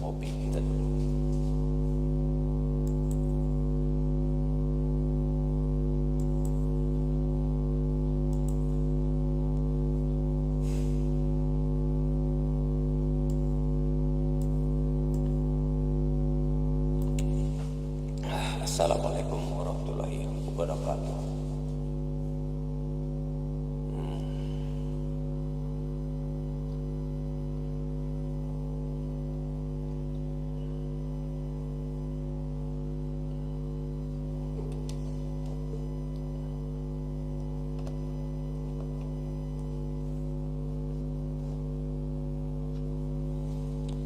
ngopi kita dulu. Assalamualaikum warahmatullahi wabarakatuh.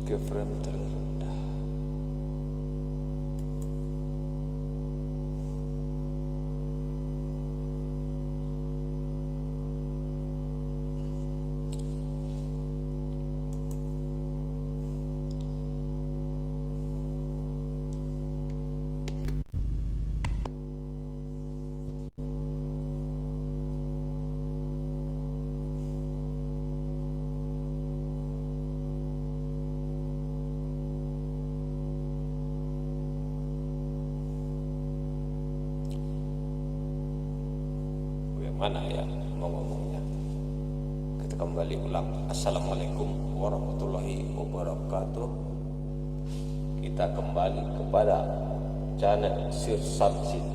Ke frame terendah. Mana ya mau ngomongnya? Kita kembali ulang. Assalamualaikum warahmatullahi wabarakatuh. Kita kembali kepada channel Sir Samsin.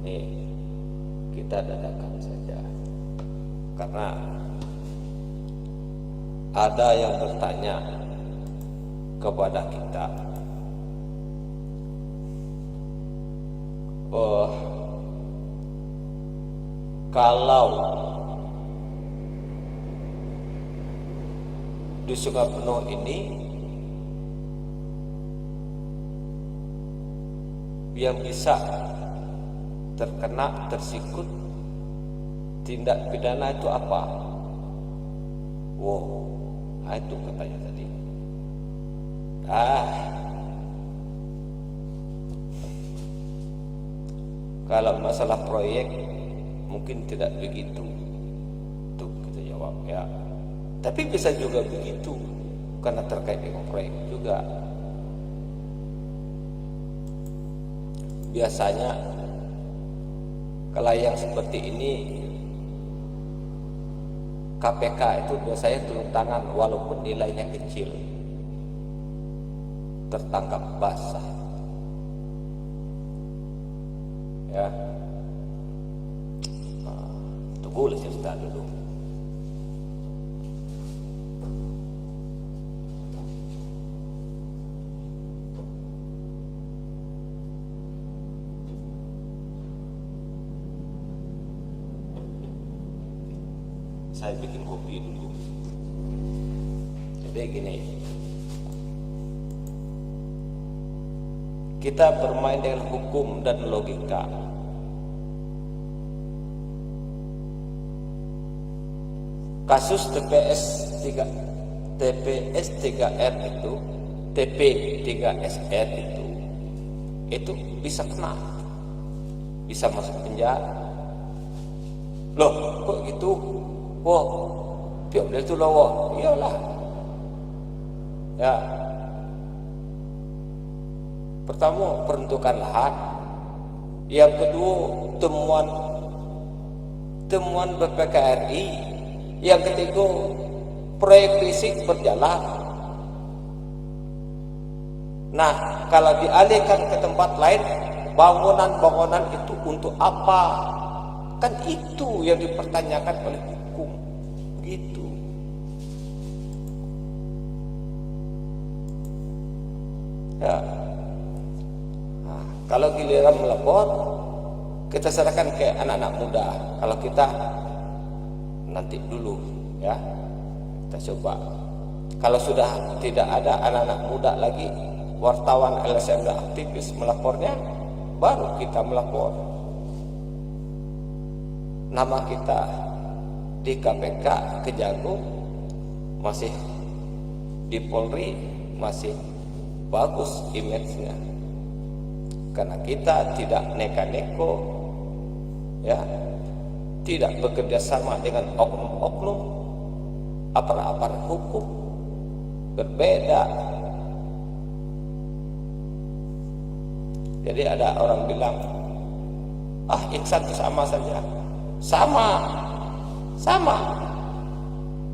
Ini kita dadakan saja karena ada yang bertanya kepada kita, kalau di Sungai Penuh ini yang bisa terkena tersikut tindak pidana itu apa? Wow, itu katanya tadi. Kalau masalah proyek mungkin tidak begitu, tuh kita jawab ya. Tapi bisa juga begitu karena terkait dengan proyek juga. Biasanya kalau yang seperti ini KPK itu biasanya turun tangan walaupun nilainya kecil, tertangkap basah ya. Boleh cerita dulu. Saya bikin kopi dulu. Jadi gini, kita bermain dengan hukum dan logika. Kasus TPS 3R itu, TP3SR itu bisa kena, bisa masuk penjara. Loh, kok gitu? Wah, dia itu loh, iyalah. Ya. Pertama, peruntukan lahan. Yang kedua, temuan BPKRI. Yang ketiga, proyek fisik berjalan. Nah, kalau dialihkan ke tempat lain, bangunan-bangunan itu untuk apa? Kan itu yang dipertanyakan oleh hukum. Begitu. Ya. Nah, kalau giliran melapor, kita serahkan ke anak-anak muda. Kalau kita nanti dulu ya, kita coba. Kalau sudah tidak ada anak-anak muda lagi, wartawan LSM dan aktivis melapornya, baru kita melapor. Nama kita di KPK Kejagung masih, di Polri masih bagus image-nya, karena kita tidak neka-neko ya, tidak bekerja sama dengan oknum-oknum aparat-aparat hukum. berbeda. Jadi ada orang bilang, ihsan itu sama saja. Sama.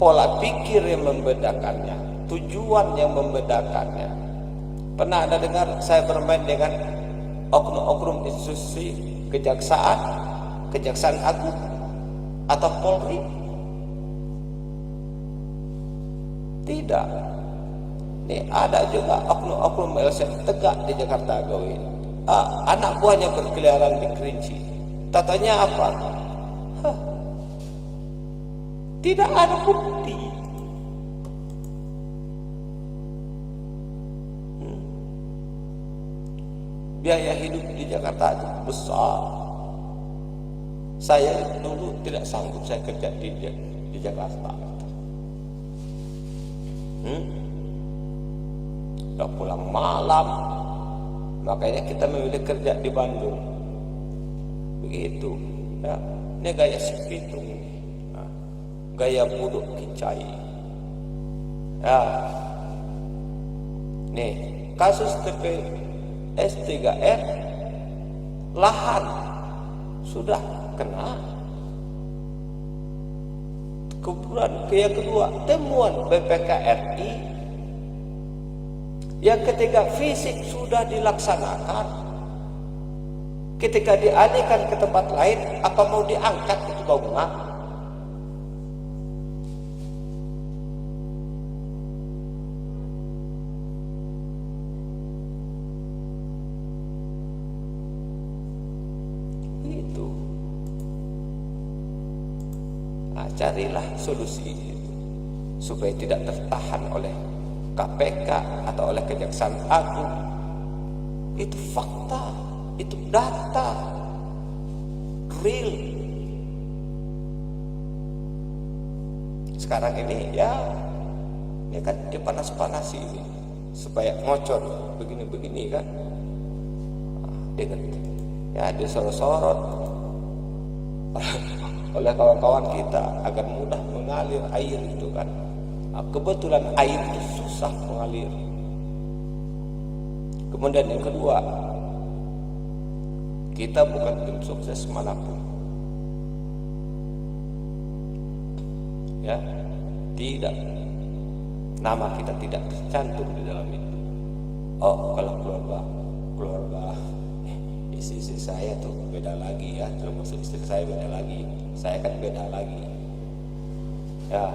Pola pikir yang membedakannya, tujuan yang membedakannya. Pernah ada dengar saya bermain dengan oknum-oknum institusi Kejaksaan Agung atau Polri? Tidak. Ini ada juga oknum-oknum LSM tegak di Jakarta Agung ini. Anak buahnya berkeliaran di Kerinci. Tatanya apa? Tidak ada bukti. Biaya hidup di Jakarta itu besar. Saya dulu tidak sanggup saya kerja di Jakarta. Udah pulang malam, makanya kita memilih kerja di Bandung. Begitu. Ya, ini gaya si Pitung, gaya buduk Kicai. Ya, nih kasus TPS3R, lahan sudah kena. Kemudian yang kedua, temuan BPKRI. Yang ketiga, fisik sudah dilaksanakan. Ketika dialihkan ke tempat lain, apa mau diangkat itu bangunan? Itu. Carilah solusi itu supaya tidak tertahan oleh KPK atau oleh Kejaksaan Agung. Itu fakta, itu data real. Sekarang ini ya kan dipanas-panasi ini supaya ngocor begini-begini kan. Dengan ya disorot-sorot oleh kawan-kawan kita agar mudah mengalir air itu kan. Kebetulan air itu susah mengalir. Kemudian yang kedua, kita bukan tim sukses manapun. Ya, tidak. Nama kita tidak tercantum di dalam itu. Kalau keluarga istri saya tuh beda lagi ya. Termasuk istri saya beda lagi. Saya kan beda lagi. Ya.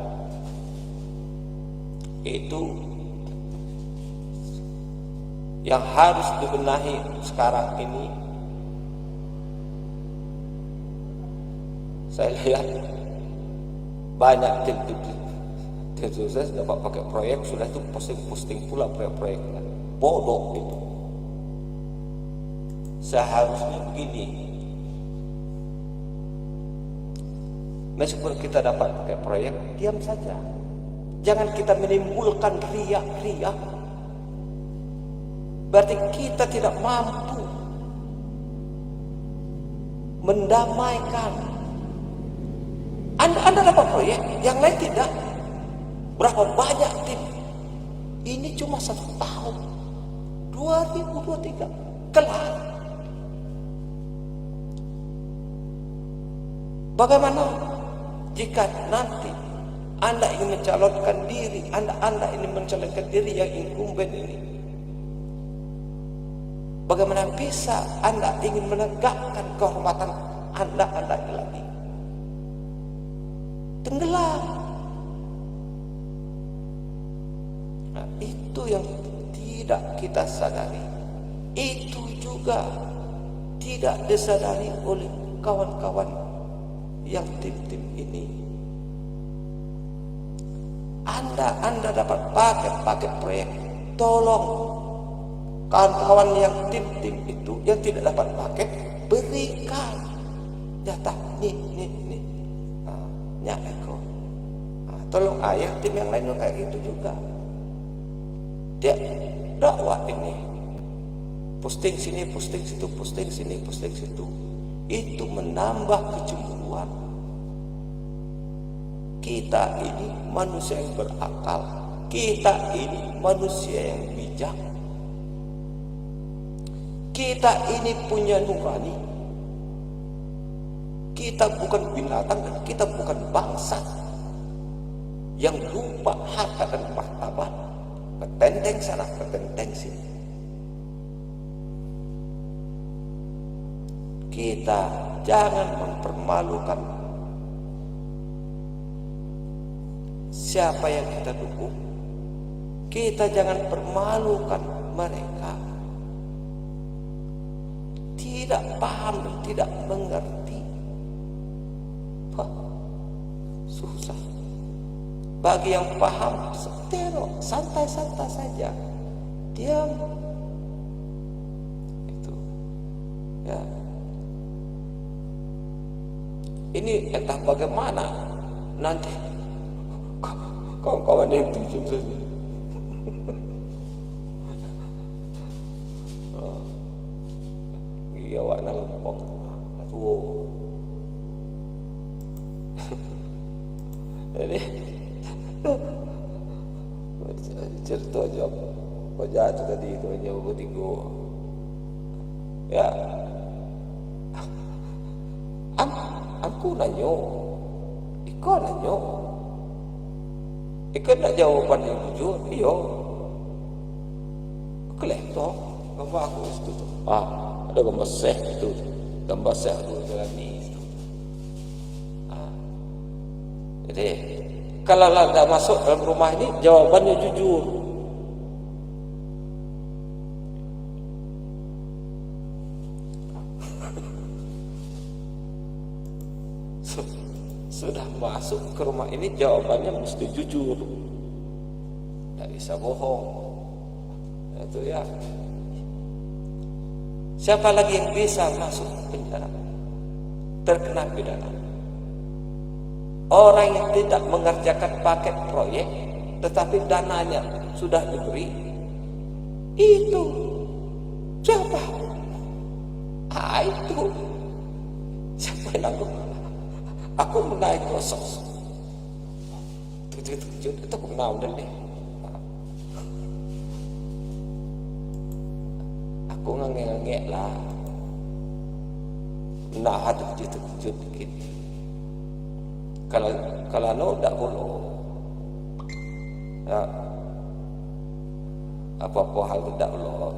Itu yang harus dibenahi sekarang ini. Saya lihat banyak tim sukses dapat pakai proyek, sudah itu posting pula proyek-proyeknya. Bodoh itu. Seharusnya begini, meskipun kita dapat pakai proyek, diam saja. Jangan kita menimbulkan riak-riak. Berarti kita tidak mampu mendamaikan. Anda dapat proyek, yang lain tidak. Berapa banyak tim? Ini cuma 1 tahun, 2023 kelar. Bagaimana jika nanti Anda ingin mencalonkan diri, Anda ingin mencalonkan diri yang incumbent ini? Bagaimana bisa Anda ingin menegakkan kehormatan Anda lagi? Tenggelam. Nah, itu yang tidak kita sadari. Itu juga tidak disadari oleh kawan-kawan yang tim-tim ini. Anda dapat pakai proyek, tolong kawan-kawan yang tim-tim itu yang tidak dapat pakai, berikan data nih Eko. Tolong ayah tim yang lain kayak gitu juga. Dia dakwah ini, posting sini, posting situ, posting sini, posting situ. Itu menambah kecemburuan. Kita ini manusia yang berakal, kita ini manusia yang bijak. Kita ini punya nurani. Kita bukan binatang dan kita bukan bangsa yang lupa harta dan martabat. Ketenteng sana, ketenteng sini. Kita jangan mempermalukan siapa yang kita dukung. Kita jangan permalukan mereka. Tidak paham dan tidak mengerti. Susah. Bagi yang paham, setero, santai-santai saja, diam. Itu, ya. Ini entah bagaimana nanti kawan-kawan yang tujuh saja. Iya, warna lempok. Aduh. Jadi cerita jawab wajah itu tadi itu jawab tiga. Ya, aku nanyo, iko nanyo, iko nak jawaban yang jujur, iyo, kelihatan gambar aku itu tu. Ada gambar seh itu, gambar seh tu jalan ni itu. Jadi kalau anda masuk dalam rumah ini, jawabannya jujur. Sudah masuk ke rumah ini, jawabannya mesti jujur. Tidak bisa bohong. Itu ya. Siapa lagi yang bisa masuk penjara? Terkena pidana. Orang yang tidak mengerjakan paket proyek, tetapi dananya sudah diberi, itu siapa? Itu siapa yang nanggung? Aku menaik kosong. Itu kenal dan deh. Aku ngangek lah. Nah, ada kejut dikit. Kalau no tak boleh. Ya, apa-apa hal tidak boleh.